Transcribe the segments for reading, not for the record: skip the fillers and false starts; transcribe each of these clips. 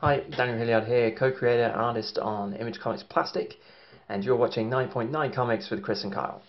Hi, Daniel Hilliard here, co-creator and artist on Image Comics Plastic, and you're watching 9.9 Comics with Chris and Kyle.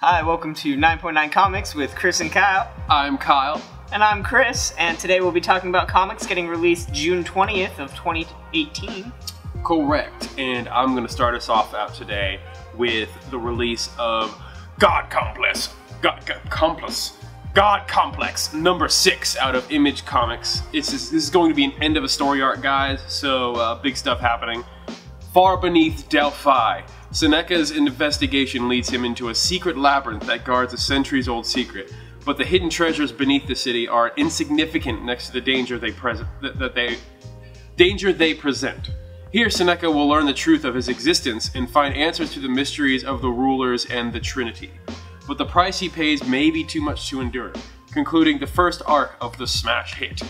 Hi, welcome to 9.9 Comics with Chris and Kyle. I'm Kyle. And I'm Chris, and today we'll be talking about comics getting released June 20th of 2018. Correct, and I'm going to start us off out today with the release of God Complex number 6 out of Image Comics. This is going to be an end of a story arc, guys, so big stuff happening. Far beneath Delphi, Seneca's investigation leads him into a secret labyrinth that guards a centuries-old secret, but the hidden treasures beneath the city are insignificant next to the danger they present. Here, Seneca will learn the truth of his existence and find answers to the mysteries of the rulers and the Trinity. But the price he pays may be too much to endure, concluding the first arc of the smash hit,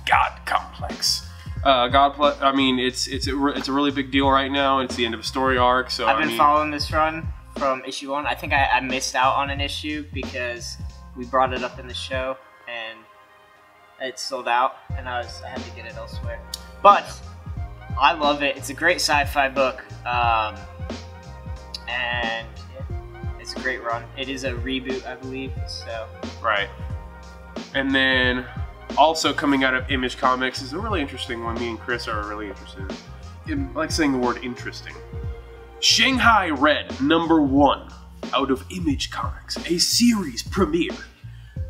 God Complex. I mean, it's a really big deal right now. It's the end of a story arc, so I've been following this run from issue 1. I think I missed out on an issue because we brought it up in the show and it sold out, and I had to get it elsewhere. But I love it. It's a great sci-fi book, and yeah, it's a great run. It is a reboot, I believe. So right, and then. Also coming out of Image Comics is a really interesting one. Me and Chris are really interested in. I like saying the word interesting. Shanghai Red number 1 out of Image Comics, a series premiere.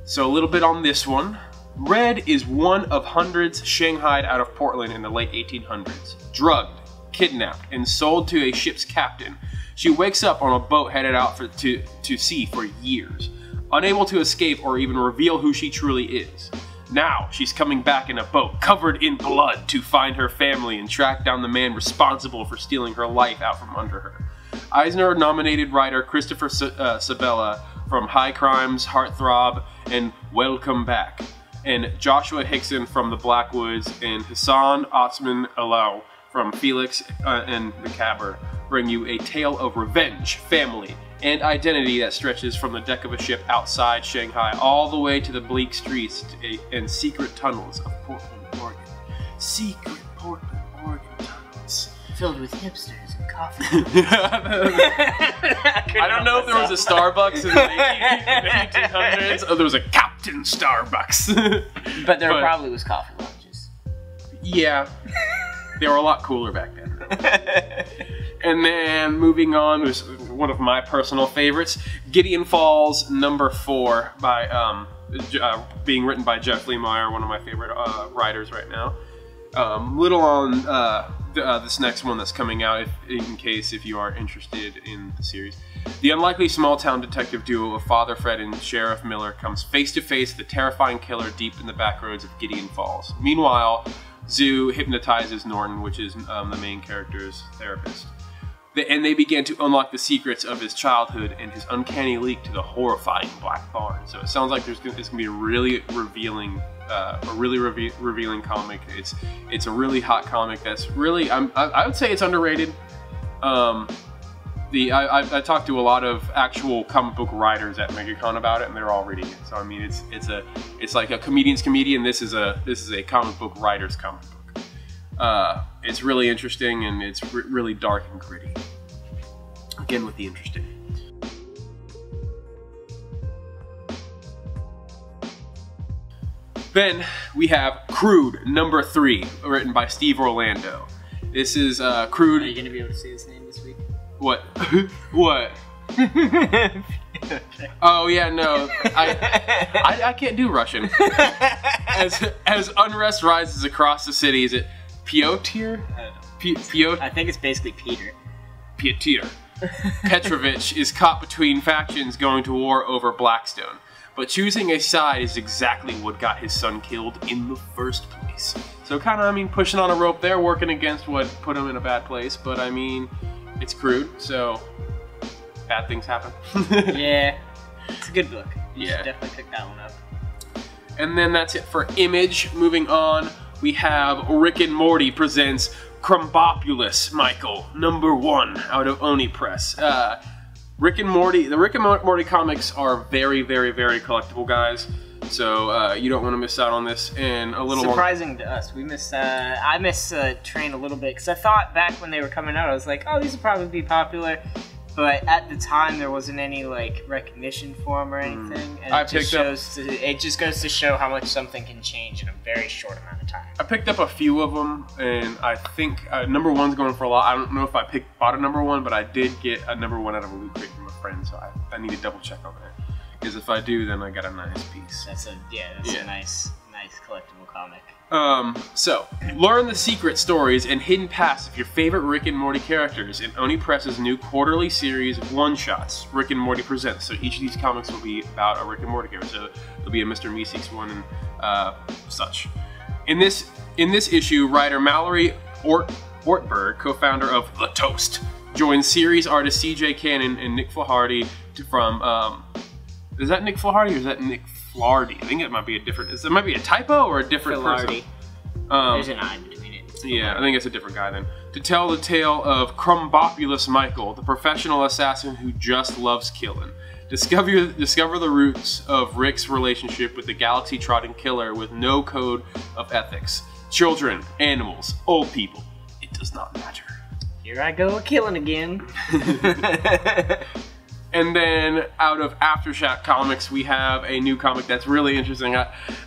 So a little bit on this one. Red is one of hundreds shanghaied out of Portland in the late 1800s. Drugged, kidnapped, and sold to a ship's captain. She wakes up on a boat headed out to sea for years, unable to escape or even reveal who she truly is. Now, she's coming back in a boat, covered in blood, to find her family and track down the man responsible for stealing her life out from under her. Eisner-nominated writer Christopher Sabella from High Crimes, Heartthrob, and Welcome Back, and Joshua Hickson from The Blackwoods, and Hassan Otsman Alou from Felix and the Cabber bring you a tale of revenge, family, and identity that stretches from the deck of a ship outside Shanghai all the way to the bleak streets and secret tunnels of Portland, Oregon. Secret Portland, Oregon tunnels. Filled with hipsters and coffee. I don't know if there was a Starbucks in the 1800s, or there was a Captain Starbucks. But there probably was coffee lounges. Yeah. They were a lot cooler back then. And then moving on was one of my personal favorites, Gideon Falls number 4 by being written by Jeff Lemire, one of my favorite writers right now. Little on this next one that's coming out, if you are interested in the series. The unlikely small-town detective duo of Father Fred and Sheriff Miller comes face to face with the terrifying killer deep in the back roads of Gideon Falls. Meanwhile, Zoo hypnotizes Norton, which is the main character's therapist. And they began to unlock the secrets of his childhood and his uncanny leak to the horrifying Black Barn. So it sounds like it's going to be a really revealing, revealing comic. It's a really hot comic that's really, I would say it's underrated. I talked to a lot of actual comic book writers at MegaCon about it, and they're all reading it. So I mean, it's like a comedian's comedian. This is a comic book writer's comic book. It's really interesting, and it's really dark and gritty. Again, with the interesting. Then we have Crude number 3, written by Steve Orlando. This is Crude. Are you gonna be able to say his name this week? What? What? Oh yeah, no, I can't do Russian. As unrest rises across the city, is it Piotr? I think it's basically Peter. Piotr Petrovich is caught between factions going to war over Blackstone. But choosing a side is exactly what got his son killed in the first place. So kind of, I mean, pushing on a rope there, working against what put him in a bad place. But I mean, it's Crude, so bad things happen. Yeah, it's a good book. You Yeah. should definitely pick that one up. And then that's it for Image. Moving on, we have Rick and Morty presents Crumbopulous Michael, #1 out of Oni Press. Rick and Morty, the Rick and Morty comics are very, very, very collectible, guys. So you don't want to miss out on this. And a little surprising to us, we missed. I missed Train a little bit because I thought back when they were coming out, I was like, oh, these will probably be popular. But at the time, there wasn't any like recognition for them or anything, and it just goes to show how much something can change in a very short amount of time. I picked up a few of them, and I think #1's going for a lot. I don't know if I bought a #1, but I did get a #1 out of a loot crate from a friend, so I need to double check on that. Because if I do, then I got a nice piece. That's a nice collectible comic. So, learn the secret stories and hidden pasts of your favorite Rick and Morty characters in Oni Press's new quarterly series of one-shots, Rick and Morty Presents. So each of these comics will be about a Rick and Morty character. So there'll be a Mr. Meeseeks one and such. In this issue, writer Mallory Ortberg, co-founder of The Toast, joins series artist C.J. Cannon and Nick Flaharty from... is that Nick Flaharty or is that Nick Flardy? I think it might be a different... It might be a typo or a different person. There's an I between it. Yeah, I think it's a different guy then. To tell the tale of Crumbopulous Michael, the professional assassin who just loves killing. Discover the roots of Rick's relationship with the galaxy-trotting killer with no code of ethics. Children, animals, old people. It does not matter. Here I go killing again. And then out of Aftershock Comics, we have a new comic that's really interesting.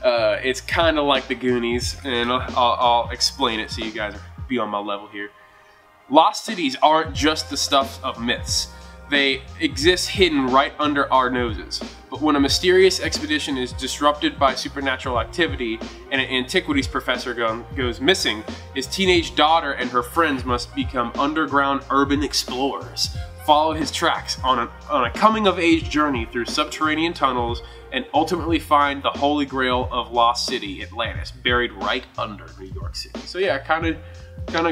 It's kind of like the Goonies, and I'll explain it so you guys be on my level here. Lost cities aren't just the stuff of myths. They exist hidden right under our noses. But when a mysterious expedition is disrupted by supernatural activity and an antiquities professor goes missing, his teenage daughter and her friends must become underground urban explorers. Follow his tracks on a coming-of-age journey through subterranean tunnels and ultimately find the holy grail of Lost City, Atlantis, buried right under New York City. So yeah, kind of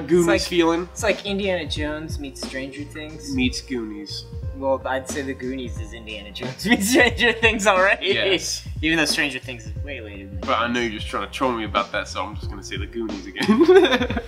Goonies feeling. It's like Indiana Jones meets Stranger Things. Meets Goonies. Well, I'd say the Goonies is Indiana Jones meets Stranger Things already. Yes. Even though Stranger Things is way later than But I know you're just trying to troll me about that, so I'm just going to say the Goonies again.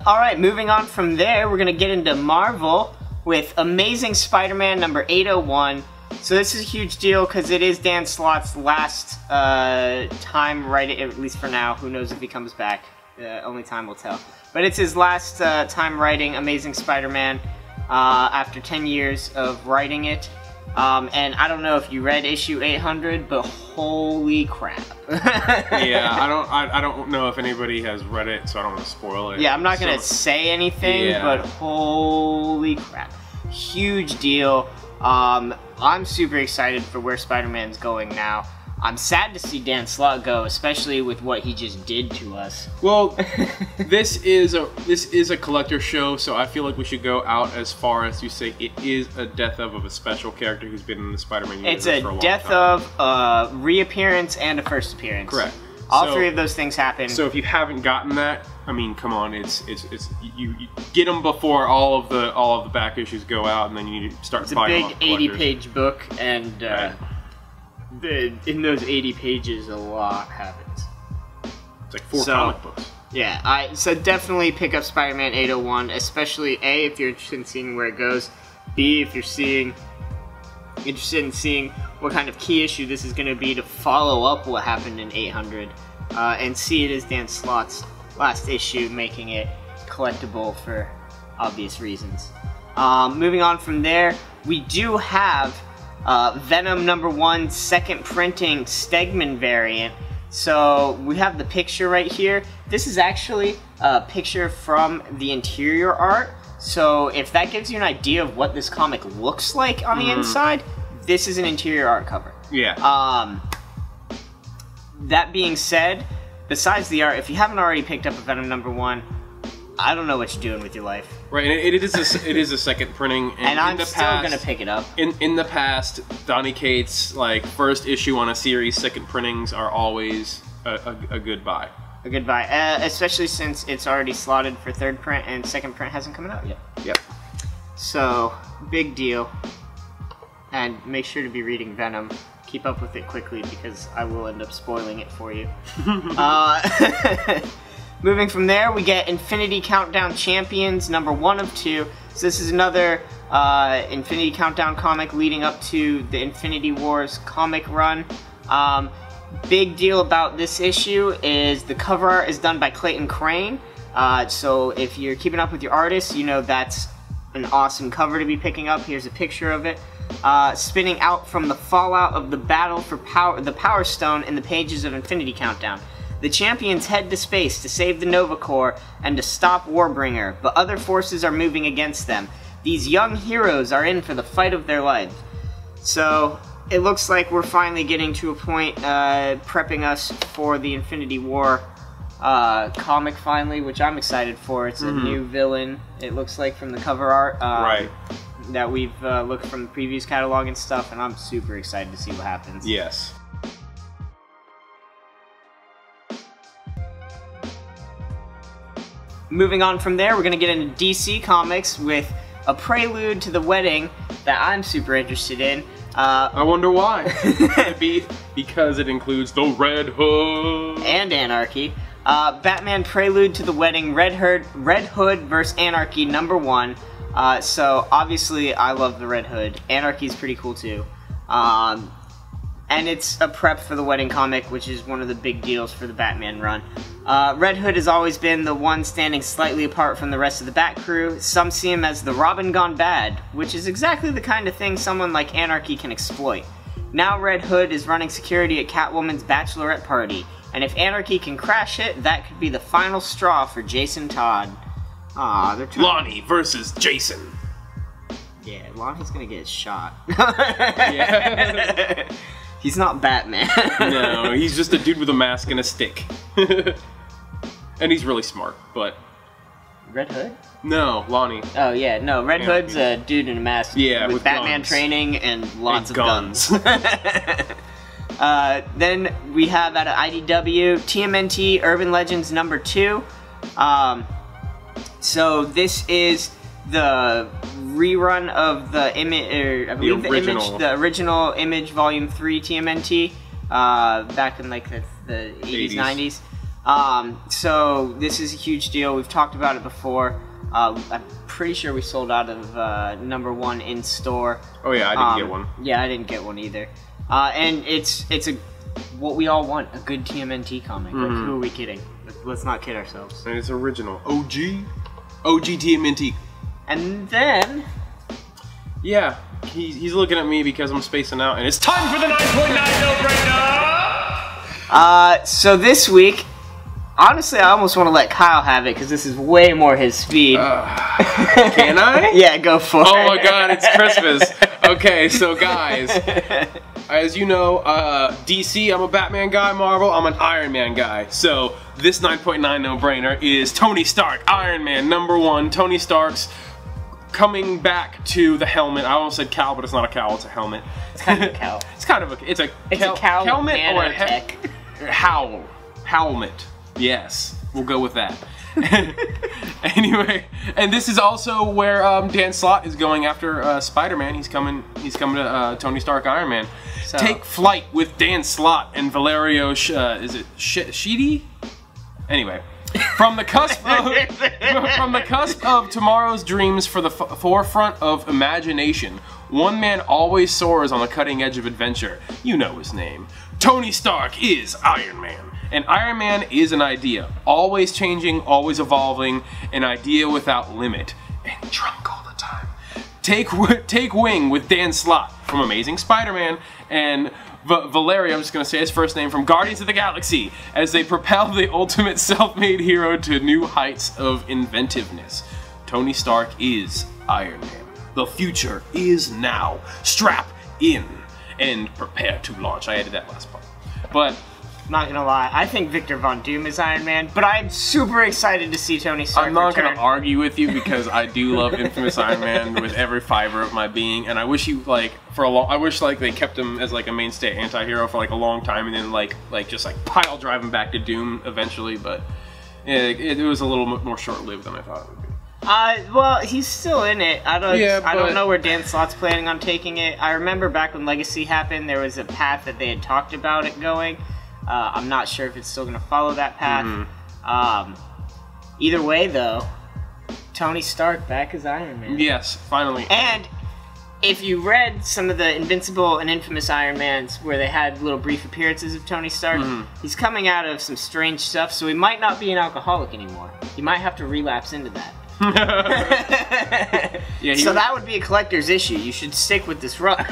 Alright, moving on from there, we're going to get into Marvel with Amazing Spider-Man number 801. So this is a huge deal because it is Dan Slott's last time writing, at least for now. Who knows if he comes back? Only time will tell. But it's his last time writing Amazing Spider-Man after 10 years of writing it. And I don't know if you read issue 800, but holy crap. Yeah, I don't know if anybody has read it, so I don't want to spoil it. Yeah, I'm not going to say anything, but holy crap. Huge deal. I'm super excited for where Spider-Man's going now. I'm sad to see Dan Slott go, especially with what he just did to us. Well, this is a collector show, so I feel like we should go out as far as to say it is a death of a special character who's been in the Spider-Man universe for a long time. It's a death of a reappearance and a first appearance. Correct. All three of those things happen. So if you haven't gotten that, I mean, come on, you get them before all of the back issues go out, and then you need to start buying. It's a big 80-page book, and in those 80 pages, a lot happens. It's like 4 comic books. Yeah, so definitely pick up Spider-Man 801, especially A, if you're interested in seeing where it goes, B, if you're interested in seeing what kind of key issue this is going to be to follow up what happened in 800, and C, it is Dan Slott's last issue, making it collectible for obvious reasons. Moving on from there, we do have Venom #1 second printing Stegman variant. So we have the picture right here. This is actually a picture from the interior art. So if that gives you an idea of what this comic looks like on the inside, this is an interior art cover. Yeah. That being said, besides the art, if you haven't already picked up a Venom #1, I don't know what you're doing with your life. Right, and it is a second printing, and I'm still gonna pick it up. In the past, Donny Cates' like first issue on a series, second printings are always a good buy. A good buy, especially since it's already slotted for third print and second print hasn't come out yet. Yep. So big deal. And make sure to be reading Venom. Keep up with it quickly because I will end up spoiling it for you. Moving from there, we get Infinity Countdown Champions, #1 of 2. So this is another Infinity Countdown comic leading up to the Infinity Wars comic run. Big deal about this issue is the cover art is done by Clayton Crane. So if you're keeping up with your artists, you know that's an awesome cover to be picking up. Here's a picture of it. Spinning out from the fallout of the battle for the Power Stone in the pages of Infinity Countdown. The champions head to space to save the Nova Corps and to stop Warbringer, but other forces are moving against them. These young heroes are in for the fight of their lives. So it looks like we're finally getting to a point prepping us for the Infinity War comic finally, which I'm excited for. It's a new villain, it looks like, from the cover art. Right. That we've looked from the previous catalog and stuff, and I'm super excited to see what happens. Yes. Moving on from there, we're going to get into DC Comics with a prelude to the wedding that I'm super interested in. I wonder why. Could it be because it includes the Red Hood and Anarchy. Batman Prelude to the Wedding, Red Hood vs. Anarchy #1. So obviously I love the Red Hood. Anarchy's pretty cool too. And it's a prep for the wedding comic, which is one of the big deals for the Batman run. Red Hood has always been the one standing slightly apart from the rest of the Bat crew. Some see him as the Robin gone bad, which is exactly the kind of thing someone like Anarchy can exploit. Now Red Hood is running security at Catwoman's bachelorette party, and if Anarchy can crash it, that could be the final straw for Jason Todd. Aw, they're trying. Lonnie versus Jason. Yeah, Lonnie's gonna get shot. Yeah. He's not Batman. No, he's just a dude with a mask and a stick. And he's really smart, but... Red Hood? No, Lonnie. Oh yeah, no, Red Hood's a dude in a mask with Batman guns. Training and lots of guns. Then we have out of IDW, TMNT Urban Legends #2. So this is the rerun of the the original Image Volume 3 TMNT back in like the 80s, 90s. So this is a huge deal. We've talked about it before. I'm pretty sure we sold out of #1 in store. Oh yeah, I didn't get one. Yeah, I didn't get one either. And it's what we all want, a good TMNT comic. Like, who are we kidding? Let's not kid ourselves. And it's original. OG TMNT. And then... Yeah, he's looking at me because I'm spacing out, and it's time for the 9.9 no-brainer! So this week, honestly, I almost want to let Kyle have it, because this is way more his speed. Can I? Yeah, go for it. Oh my god, it's Christmas. Okay, so guys, as you know, DC, I'm a Batman guy, Marvel, I'm an Iron Man guy. So this 9.9 no-brainer is Tony Stark, Iron Man #1. Tony Stark's coming back to the helmet. I almost said cowl, but it's not a cowl, it's a helmet. It's kind of a cowl. It's kind of a, it's a cowl helmet or a howl. Howlmet. Yes, we'll go with that. Anyway, and this is also where Dan Slott is going after Spiderman. He's coming to Tony Stark Iron Man. So, take flight with Dan Slott and Valerio is it Sheedy? Anyway, from the cusp of tomorrow's dreams for the forefront of imagination, one man always soars on the cutting edge of adventure. You know his name. Tony Stark is Iron Man. And Iron Man is an idea, always changing, always evolving, an idea without limit, and drunk all the time. Take wing with Dan Slott from Amazing Spider-Man and Valerio, I'm just going to say his first name, from Guardians of the Galaxy, as they propel the ultimate self-made hero to new heights of inventiveness. Tony Stark is Iron Man. The future is now. Strap in and prepare to launch. I added that last part. But I'm not gonna lie. I think Victor Von Doom is Iron Man, but I'm super excited to see Tony Stark I'm not return. gonna argue with you because I do love Infamous Iron Man with every fiber of my being, and I wish he I wish they kept him as like a mainstay anti-hero for like a long time, and then just pile drive him back to Doom eventually. But it was a little more short-lived than I thought it would be. Well, he's still in it. I but don't know where Dan Slott's planning on taking it. I remember back when Legacy happened, there was a path that they had talked about it going. I'm not sure if it's still going to follow that path. Mm-hmm. Either way, though, Tony Stark back as Iron Man. Yes, finally. And if you read some of the Invincible and Infamous Iron Mans where they had little brief appearances of Tony Stark, he's coming out of some strange stuff, so he might not be an alcoholic anymore. He might have to relapse into that. Yeah, so that would be a collector's issue. You should stick with this run.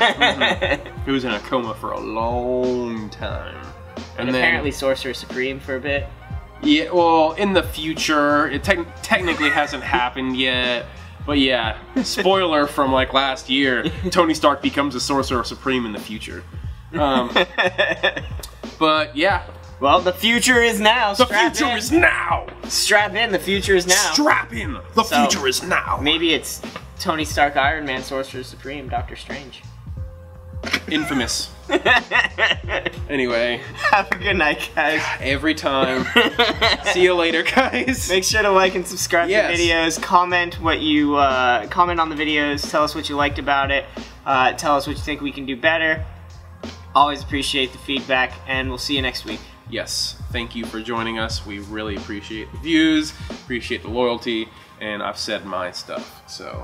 He was in a coma for a long time. And apparently Sorcerer Supreme for a bit. Yeah, well, in the future. It technically hasn't happened yet. But yeah, spoiler from last year, Tony Stark becomes a Sorcerer Supreme in the future. But yeah. Well, the future is now. The future is now. Strap in, the future is now. Strap in, the future is now. Maybe it's Tony Stark, Iron Man, Sorcerer Supreme, Doctor Strange. Infamous. Anyway. Have a good night, guys. Every time. See you later, guys. Make sure to like and subscribe to the videos. Comment what you comment on the videos. Tell us what you liked about it. Tell us what you think we can do better. Always appreciate the feedback, and we'll see you next week. Yes, thank you for joining us. We really appreciate the views, appreciate the loyalty, and I've said my stuff, so...